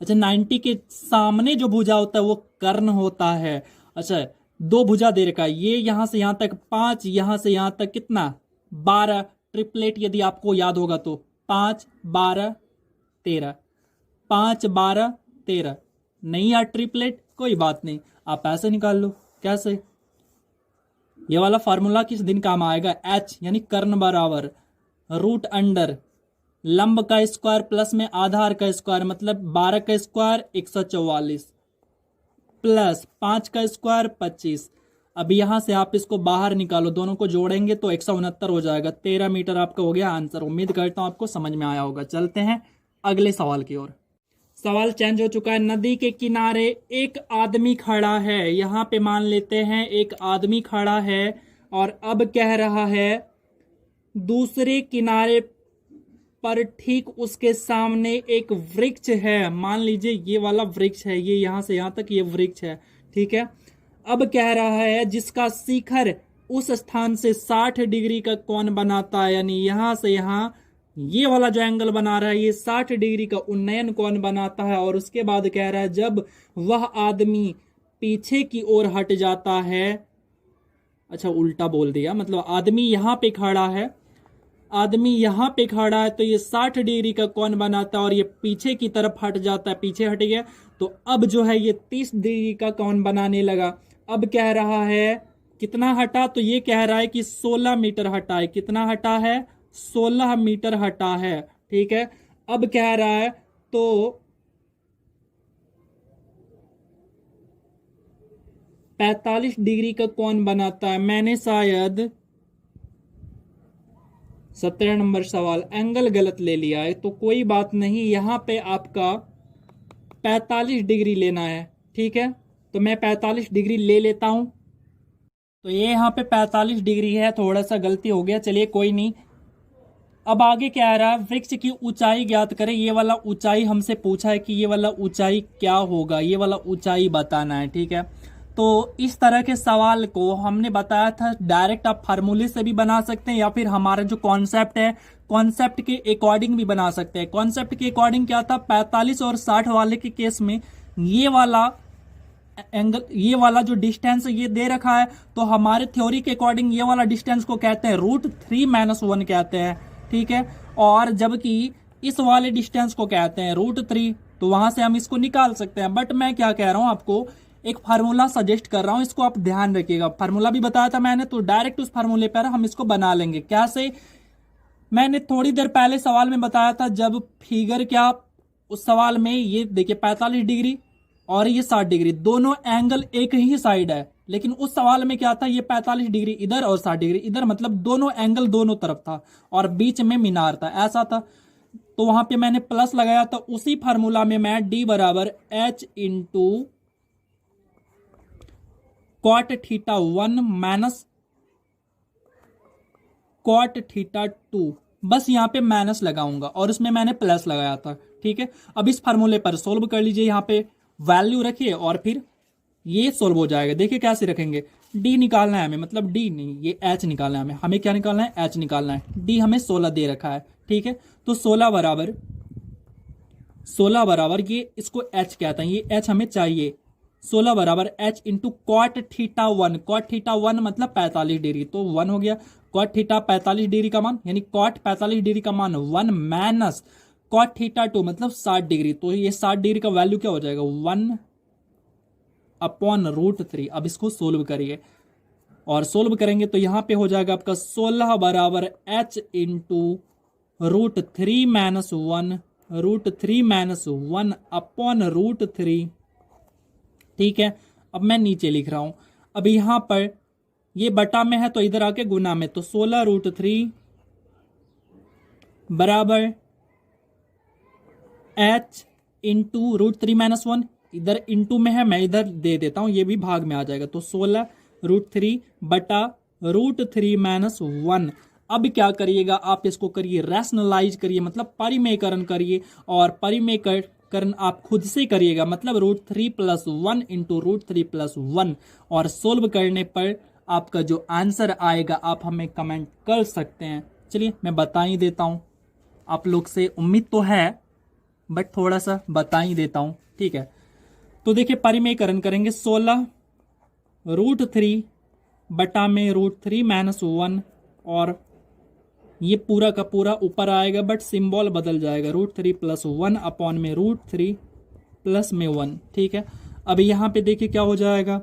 अच्छा 90 के सामने जो भुजा होता है वो कर्ण होता है। अच्छा दो भुजा दे रखा है, ये यहां से यहां तक 5, यहां से यहां तक कितना? 12। ट्रिपलेट यदि आपको याद होगा तो 5 12 13, 5 12 13। नहीं यार ट्रिपलेट, कोई बात नहीं, आप ऐसे निकाल लो। कैसे? ये वाला फार्मूला किस दिन काम आएगा? एच यानी कर्ण बराबर रूट अंडर लंब का स्क्वायर प्लस में आधार का स्क्वायर, मतलब 12 का स्क्वायर 144 प्लस 5 का स्क्वायर 25। अब यहां से आप इसको बाहर निकालो, दोनों को जोड़ेंगे तो 169 हो जाएगा। 13 मीटर आपका हो गया आंसर। उम्मीद करता हूं आपको समझ में आया होगा। चलते हैं अगले सवाल की ओर। सवाल चेंज हो चुका है। नदी के किनारे एक आदमी खड़ा है, यहां पे मान लेते हैं एक आदमी खड़ा है, और अब कह रहा है दूसरे किनारे पर ठीक उसके सामने एक वृक्ष है। मान लीजिए ये वाला वृक्ष है, ये यहां से यहां तक ये वृक्ष है। ठीक है, अब कह रहा है जिसका शिखर उस स्थान से 60 डिग्री का कोण बनाता है, यानी यहां से यहां ये वाला जो एंगल बना रहा है ये 60 डिग्री का उन्नयन कोण बनाता है। और उसके बाद कह रहा है जब वह आदमी पीछे की ओर हट जाता है, अच्छा उल्टा बोल दिया, मतलब आदमी यहां पे खड़ा है, आदमी यहां पे खड़ा है तो ये 60 डिग्री का कोण बनाता है, और ये पीछे की तरफ हट जाता है, पीछे हट गया तो अब जो है ये 30 डिग्री का कोण बनाने लगा। अब कह रहा है कितना हटा, तो ये कह रहा है कि 16 मीटर हटा है। कितना हटा है? 16 मीटर हटा है। ठीक है, अब कह रहा है तो 45 डिग्री का कोण बनाता है। मैंने शायद 17 नंबर सवाल एंगल गलत ले लिया है, तो कोई बात नहीं, यहां पे आपका 45 डिग्री लेना है। ठीक है, तो मैं 45 डिग्री ले लेता हूं। तो ये यहाँ पे 45 डिग्री है, थोड़ा सा गलती हो गया, चलिए कोई नहीं। अब आगे क्या आ रहा है, वृक्ष की ऊंचाई ज्ञात करें। ये वाला ऊंचाई हमसे पूछा है कि ये वाला ऊंचाई क्या होगा, ये वाला ऊंचाई बताना है, ठीक है। तो इस तरह के सवाल को हमने बताया था डायरेक्ट आप फार्मूले से भी बना सकते हैं, या फिर हमारा जो कॉन्सेप्ट है कॉन्सेप्ट के अकॉर्डिंग भी बना सकते हैं। कॉन्सेप्ट के अकॉर्डिंग क्या था, 45 और 60 वाले के केस में ये वाला एंगल, ये वाला जो डिस्टेंस ये दे रखा है, तो हमारे थ्योरी के अकॉर्डिंग ये वाला डिस्टेंस को कहते हैं √3 - 1 कहते हैं, ठीक है। और जबकि इस वाले डिस्टेंस को कहते हैं √3, तो वहां से हम इसको निकाल सकते हैं। बट मैं क्या कह रहा हूं आपको, एक फार्मूला सजेस्ट कर रहा हूं, इसको आप ध्यान रखिएगा। फार्मूला भी बताया था मैंने, तो डायरेक्ट उस फार्मूले पर हम इसको बना लेंगे। कैसे, मैंने थोड़ी देर पहले सवाल में बताया था, जब फिगर क्या, उस सवाल में ये देखिए 45 डिग्री और ये 60 डिग्री, दोनों एंगल एक ही साइड है। लेकिन उस सवाल में क्या था, ये 45 डिग्री इधर और 60 डिग्री इधर, मतलब दोनों एंगल दोनों तरफ था और बीच में मीनार था, ऐसा था। तो वहां पे मैंने प्लस लगाया था। उसी फार्मूला में मैं D = H × cot θ1 - cot θ2, बस यहाँ पे माइनस लगाऊंगा और उसमें मैंने प्लस लगाया था, ठीक है। अब इस फार्मूले पर सोल्व कर लीजिए, यहाँ पे वैल्यू रखिए और फिर ये सोल्व हो जाएगा। देखिए कैसे रखेंगे, D निकालना है हमें, मतलब D नहीं, ये H निकालना है हमें। हमें क्या निकालना है, H निकालना है। D हमें 16 दे रखा है, ठीक है। तो 16 बराबर ये इसको H कहते हैं, ये H हमें चाहिए। 16 बराबर H × cot θ1, cot θ1 मतलब 45 डिग्री, तो 1 हो गया। cot θ 45 डिग्री का मान, यानी cot 45 डिग्री का मान 1 माइनस cot θ2 मतलब 60 डिग्री, तो ये 60 डिग्री का वैल्यू क्या हो जाएगा, 1/√3। अब इसको सोल्व करिए और सोल्व करेंगे तो यहां पे हो जाएगा आपका 16 बराबर H × √3 - 1 ठीक है। अब मैं नीचे लिख रहा हूं, अब यहां पर ये बटा में है तो इधर आके गुना में, तो 16√3 बराबर H × √3 - 1, इधर इंटू में है, मैं इधर दे देता हूं, ये भी भाग में आ जाएगा। तो 16√3 बटा √3 - 1। अब क्या करिएगा, आप इसको करिए रैशनलाइज करिए, मतलब परिमेयकरण करिए, और परिमेयकरण आप खुद से करिएगा, मतलब √3 + 1 × √3 + 1, और सोल्व करने पर आपका जो आंसर आएगा आप हमें कमेंट कर सकते हैं। चलिए मैं बता ही देता हूं, आप लोग से उम्मीद तो है बट थोड़ा सा बता ही देता हूं, ठीक है। तो देखिए परिमेयकरण करेंगे, 16√3 बटा में √3 - 1, और ये पूरा का पूरा ऊपर आएगा बट सिंबल बदल जाएगा, √3 + 1 अपॉन में √3 प्लस में 1, ठीक है। अब यहाँ पे देखिए क्या हो जाएगा,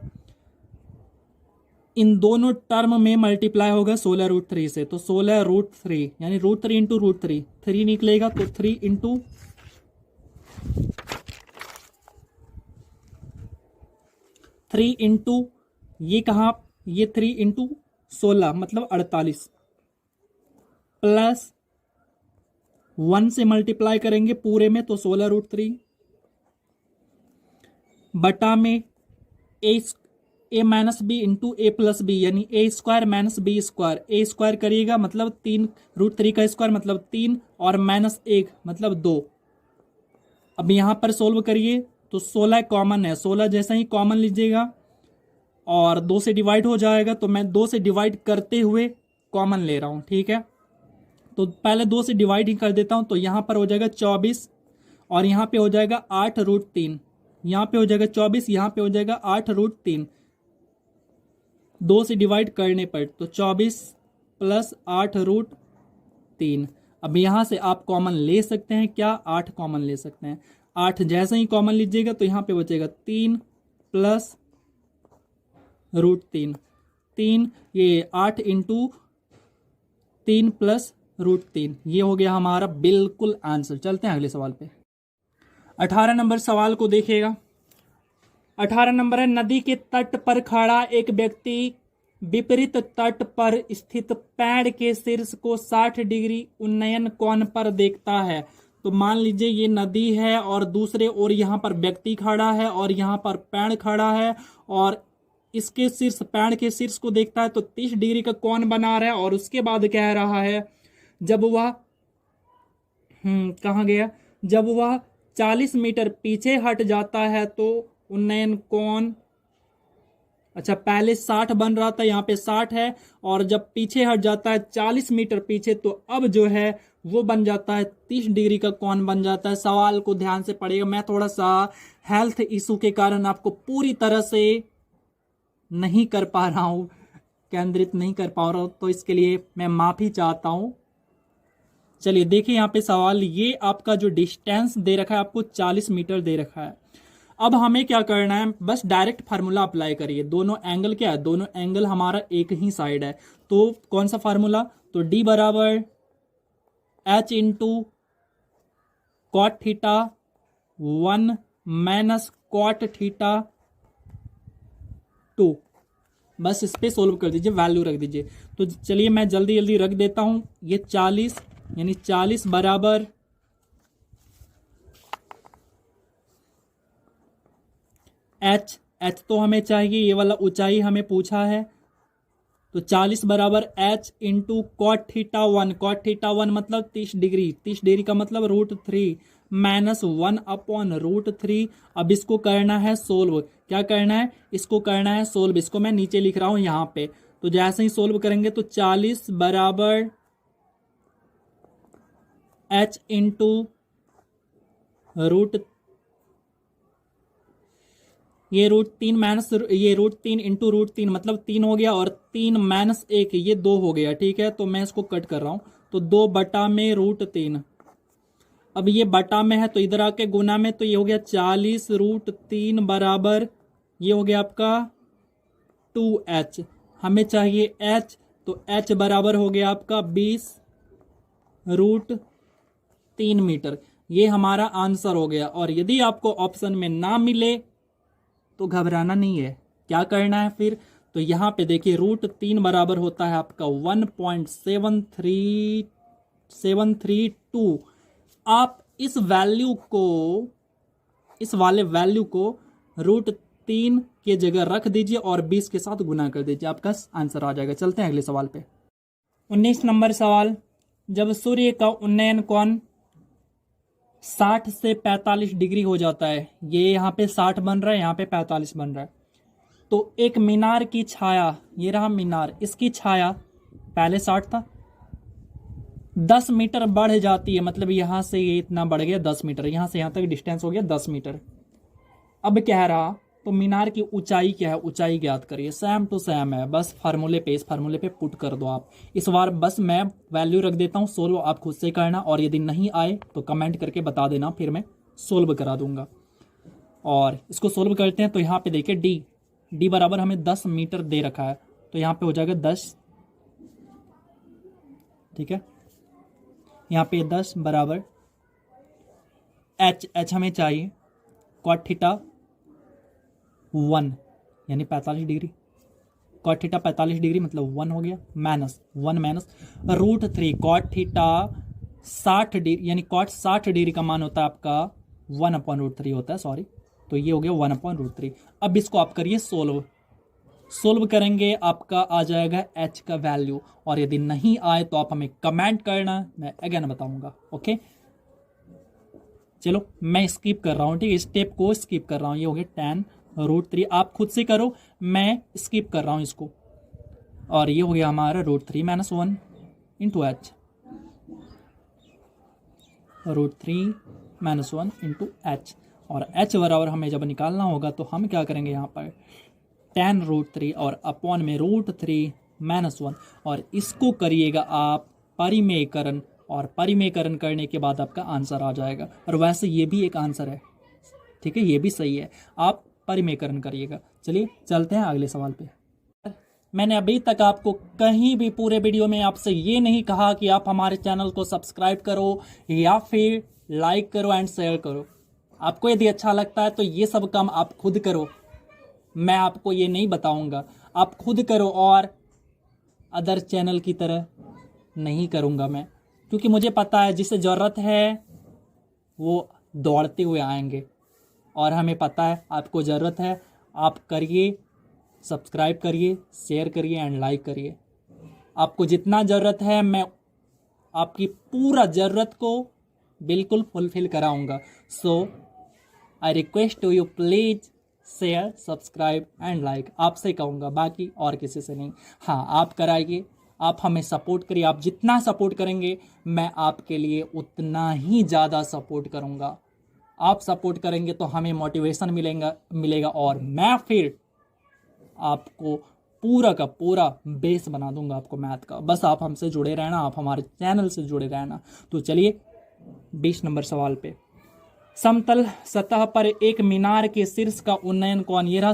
इन दोनों टर्म में मल्टीप्लाई होगा 16√3 से, तो 16√3 यानी √3 × √3, 3 निकलेगा, तो 3 × ये कहा, ये 3 × 16 मतलब 48, प्लस 1 से मल्टीप्लाई करेंगे पूरे में, तो 16√3 बटा में a - b × a + b, यानी a² - b², a² करिएगा मतलब 3, √3 का स्क्वायर मतलब 3, और -1 मतलब 2। अब यहां पर सोल्व करिए तो 16 कॉमन है, 16 जैसा ही कॉमन लीजिएगा और 2 से डिवाइड हो जाएगा, तो मैं 2 से डिवाइड करते हुए कॉमन ले रहा हूं, ठीक है। तो पहले 2 से डिवाइड ही कर देता हूं, तो यहां पर हो जाएगा 24, और यहां पे हो जाएगा 8√3, यहां पे हो जाएगा 24, यहां पे हो जाएगा 8√3, 2 से डिवाइड करने पर, तो 24 + 8√3। अब यहां से आप कॉमन ले सकते हैं, क्या 8 कॉमन ले सकते हैं, 8 जैसे ही कॉमन लीजिएगा तो यहां पे बचेगा 3 + √3, 3, ये 8 × 3 + √3, ये हो गया हमारा बिल्कुल आंसर। चलते हैं अगले सवाल पे। 18 नंबर सवाल को देखिएगा। 18 नंबर है, नदी के तट पर खड़ा एक व्यक्ति विपरीत तट पर स्थित पैर के शीर्ष को 60 डिग्री उन्नयन कोण पर देखता है, तो मान लीजिए ये नदी है और दूसरे और यहाँ पर व्यक्ति खड़ा है और यहाँ पर पेड़ खड़ा है और इसके शीर्ष, पेड़ के शीर्ष को देखता है तो 30 डिग्री का कोण बना रहा है। और उसके बाद कह रहा है जब वह कहाँ गया, जब वह 40 मीटर पीछे हट जाता है तो उन्नयन कोण, अच्छा पहले 60 बन रहा था, यहाँ पे 60 है, और जब पीछे हट जाता है 40 मीटर पीछे तो अब जो है वो बन जाता है 30 डिग्री का कोण बन जाता है। सवाल को ध्यान से पढ़िएगा, मैं थोड़ा सा हेल्थ इशू के कारण आपको पूरी तरह से नहीं कर पा रहा हूँ, केंद्रित नहीं कर पा रहा हूँ, तो इसके लिए मैं माफी चाहता हूँ। चलिए देखिए यहाँ पे सवाल, ये आपका जो डिस्टेंस दे रखा है आपको 40 मीटर दे रखा है। अब हमें क्या करना है, बस डायरेक्ट फार्मूला अप्लाई करिए। दोनों एंगल क्या है, दोनों एंगल हमारा एक ही साइड है, तो कौन सा फार्मूला, तो डी बराबर H into cot theta 1 minus cot theta 2। बस इस पे सोल्व कर दीजिए, वैल्यू रख दीजिए। तो चलिए मैं जल्दी जल्दी रख देता हूं। ये 40 यानी 40 बराबर एच, एच तो हमें चाहिए, ये वाला ऊंचाई हमें पूछा है, तो 40 बराबर H into cot theta 1, cot theta 1 मतलब 30 डिग्री, 30 डिग्री का मतलब √3 माइनस 1 अपॉन √3। अब इसको करना है सोल्व, क्या करना है, इसको करना है सोल्व। इसको मैं नीचे लिख रहा हूं यहाँ पे, तो जैसे ही सोल्व करेंगे तो 40 बराबर एच इंटू ये √3 माइनस ये √3 इंटू √3 मतलब 3 हो गया, और 3 माइनस 1 ये 2 हो गया, ठीक है। तो मैं इसको कट कर रहा हूं, तो 2 बटा में √3। अब ये बटा में है तो इधर आके गुना में, तो ये हो गया 40 √3 बराबर ये हो गया आपका 2h। हमें चाहिए h, तो h बराबर हो गया आपका 20 √3 मीटर। ये हमारा आंसर हो गया। और यदि आपको ऑप्शन में ना मिले तो घबराना नहीं है, क्या करना है फिर, तो यहां पे देखिए √3 बराबर होता है आपका 1.732। आप इस वैल्यू को, इस वाले वैल्यू को √3 के जगह रख दीजिए और 20 के साथ गुना कर दीजिए, आपका आंसर आ जाएगा। चलते हैं अगले सवाल पे। 19 नंबर सवाल, जब सूर्य का उन्नयन कोण 60 से 45 डिग्री हो जाता है, ये यहाँ पे 60 बन रहा है, यहाँ पे 45 बन रहा है, तो एक मीनार की छाया, ये रहा मीनार, इसकी छाया पहले 60 था, 10 मीटर बढ़ जाती है, मतलब यहां से ये इतना बढ़ गया 10 मीटर, यहां से यहां तक डिस्टेंस हो गया 10 मीटर। अब कह रहा तो मीनार की ऊंचाई क्या है, ऊंचाई ज्ञात करिए। सेम टू सेम है, बस फार्मूले पे, इस फार्मूले पे पुट कर दो आप। इस बार बस मैं वैल्यू रख देता हूँ, सोल्व आप खुद से करना, और यदि नहीं आए तो कमेंट करके बता देना, फिर मैं सोल्व करा दूंगा। और इसको सोल्व करते हैं, तो यहाँ पे देखिए डी बराबर हमें 10 मीटर दे रखा है, तो यहाँ पे हो जाएगा 10, ठीक है। यहाँ पे 10 बराबर एच हमें चाहिए कॉट थीटा 1 यानी 45 डिग्री, कॉट थीटा 45 डिग्री मतलब 1 हो गया, minus 1 minus √3 cot theta 60 degree, यानी कॉट 60 डिग्री का मान होता है आपका 1/√3 होता है, सॉरी, तो ये हो गया 1/√3। अब इसको आप करिए सोल्व करेंगे, आपका आ जाएगा h का वैल्यू, और यदि नहीं आए तो आप हमें कमेंट करना, मैं अगेन बताऊंगा, ओके। चलो मैं स्किप कर रहा हूँ, ठीक है, स्टेप को स्किप कर रहा हूँ। ये हो गया 10√3, आप खुद से करो, मैं स्किप कर रहा हूँ इसको। और ये हो गया हमारा √3 - 1 इंटू h, √3 - 1 इंटू h। और h बराबर हमें जब निकालना होगा तो हम क्या करेंगे, यहाँ पर 10√3 और अपॉन में √3 - 1, और इसको करिएगा आप परिमेयकरण, और परिमेयकरण करने के बाद आपका आंसर आ जाएगा। और वैसे ये भी एक आंसर है, ठीक है, ये भी सही है, आप परिमेयकरण करिएगा। चलिए चलते हैं अगले सवाल पे। मैंने अभी तक आपको कहीं भी पूरे वीडियो में आपसे ये नहीं कहा कि आप हमारे चैनल को सब्सक्राइब करो या फिर लाइक करो एंड शेयर करो। आपको यदि अच्छा लगता है तो ये सब काम आप खुद करो, मैं आपको ये नहीं बताऊंगा, आप खुद करो। और अदर चैनल की तरह नहीं करूंगा मैं, क्योंकि मुझे पता है जिसे ज़रूरत है वो दौड़ते हुए आएंगे। और हमें पता है आपको ज़रूरत है, आप करिए, सब्सक्राइब करिए, शेयर करिए एंड लाइक करिए। आपको जितना ज़रूरत है मैं आपकी पूरा ज़रूरत को बिल्कुल फुलफ़िल कराऊंगा। So I request to you, please share, subscribe and like. आपसे कहूँगा, बाकी और किसी से नहीं। हाँ, आप कराइए, आप हमें सपोर्ट करिए। आप जितना सपोर्ट करेंगे मैं आपके लिए उतना ही ज़्यादा सपोर्ट करूँगा। आप सपोर्ट करेंगे तो हमें मोटिवेशन मिलेगा और मैं फिर आपको पूरा का पूरा बेस बना दूंगा आपको मैथ का। बस आप हमसे जुड़े रहना, आप हमारे चैनल से जुड़े रहना। तो चलिए 20 नंबर सवाल पे। समतल सतह पर एक मीनार के शीर्ष का उन्नयन कौन? ये रहा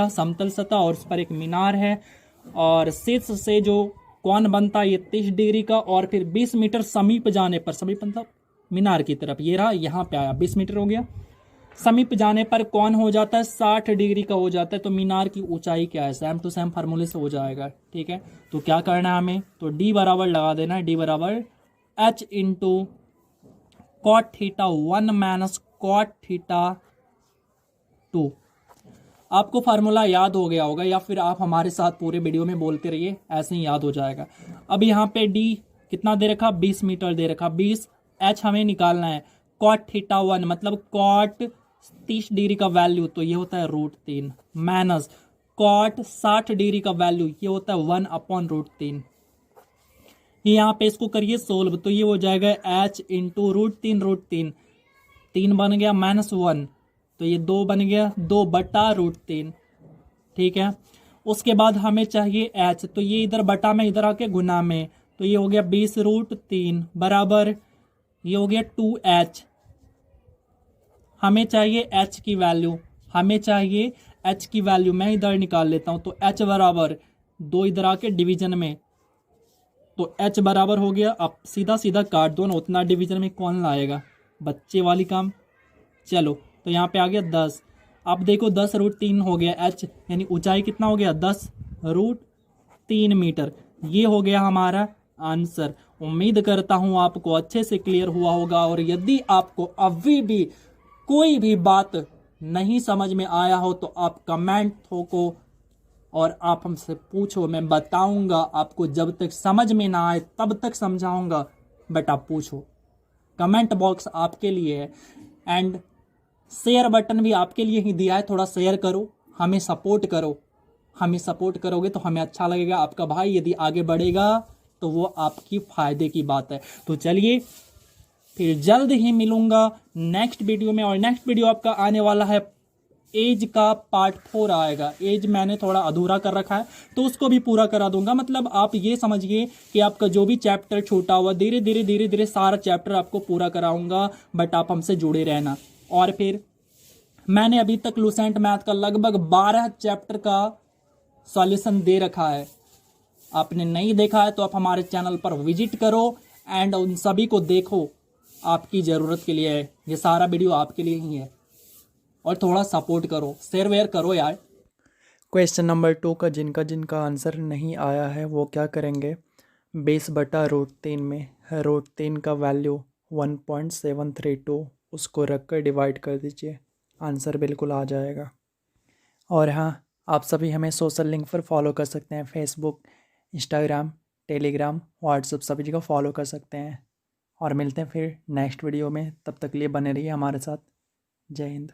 समतल सतह और उस पर एक मीनार है और शीर्ष से जो कौन बनता है ये 30 डिग्री का, और फिर 20 मीटर समीप जाने पर, समीप मतलब मीनार की तरफ, ये रहा यहाँ पे आया 20 मीटर हो गया। समीप जाने पर कौन हो जाता है? 60 डिग्री का हो जाता है। तो मीनार की ऊंचाई क्या है? सेम टू सेम फार्मूले से हो जाएगा। ठीक है, तो क्या करना है हमें? तो डी बराबर लगा देना है, डी बराबर H into cot theta 1 minus cot theta 2। आपको फार्मूला याद हो गया होगा या फिर आप हमारे साथ पूरे वीडियो में बोलते रहिए, ऐसे ही याद हो जाएगा। अब यहाँ पे डी कितना दे रखा? 20 मीटर दे रखा। 20 एच हमें निकालना है। कॉट थीटा 1 मतलब कॉट 30 डिग्री का वैल्यू, तो ये होता है √3 माइनस कॉट 60 डिग्री का वैल्यू, ये होता है 1/√3। ये यहाँ पे इसको करिए सोल्व, तो ये हो जाएगा एच इंटू √3 3 बन गया माइनस 1, तो ये 2 बन गया 2/√3। ठीक है, उसके बाद हमें चाहिए एच, तो ये इधर बटा में इधर आके गुना में, तो ये हो गया 20√3 बराबर ये हो गया 2h। हमें चाहिए h की वैल्यू, हमें चाहिए h की वैल्यू, मैं इधर निकाल लेता हूं। तो h बराबर 2 इधर आके डिवीजन में, तो h बराबर हो गया, अब सीधा सीधा काट दो ना, उतना डिवीजन में कौन लाएगा? बच्चे वाली काम। चलो, तो यहाँ पे आ गया 10। अब देखो 10√3 हो गया h, यानी ऊंचाई कितना हो गया? 10√3 मीटर। ये हो गया हमारा आंसर। उम्मीद करता हूं आपको अच्छे से क्लियर हुआ होगा, और यदि आपको अभी भी कोई भी बात नहीं समझ में आया हो तो आप कमेंट ठोको और आप हमसे पूछो, मैं बताऊंगा आपको। जब तक समझ में ना आए तब तक समझाऊंगा, बट आप पूछो। कमेंट बॉक्स आपके लिए है एंड शेयर बटन भी आपके लिए ही दिया है। थोड़ा शेयर करो, हमें सपोर्ट करो। हमें सपोर्ट करोगे तो हमें अच्छा लगेगा। आपका भाई यदि आगे बढ़ेगा तो वो आपकी फायदे की बात है। तो चलिए फिर जल्द ही मिलूंगा नेक्स्ट वीडियो में, और नेक्स्ट वीडियो आपका आने वाला है एज का पार्ट 4 आएगा। एज मैंने थोड़ा अधूरा कर रखा है तो उसको भी पूरा करा दूंगा। मतलब आप ये समझिए कि आपका जो भी चैप्टर छूटा हुआ धीरे धीरे सारा चैप्टर आपको पूरा कराऊंगा, बट आप हमसे जुड़े रहना। और फिर मैंने अभी तक लूसेंट मैथ का लगभग 12 चैप्टर का सॉल्यूशन दे रखा है। आपने नहीं देखा है तो आप हमारे चैनल पर विजिट करो एंड उन सभी को देखो, आपकी ज़रूरत के लिए है। ये सारा वीडियो आपके लिए ही है, और थोड़ा सपोर्ट करो, शेयर वेयर करो यार। क्वेश्चन नंबर 2 का जिनका आंसर नहीं आया है वो क्या करेंगे? 20/√3 में √3 का वैल्यू 1.732, उसको रख कर डिवाइड कर दीजिए, आंसर बिल्कुल आ जाएगा। और हाँ, आप सभी हमें सोशल लिंक पर फॉलो कर सकते हैं। फेसबुक, इंस्टाग्राम, टेलीग्राम, व्हाट्सएप सभी जगह फॉलो कर सकते हैं। और मिलते हैं फिर नेक्स्ट वीडियो में, तब तक लिए बने रहिए हमारे साथ। जय हिंद।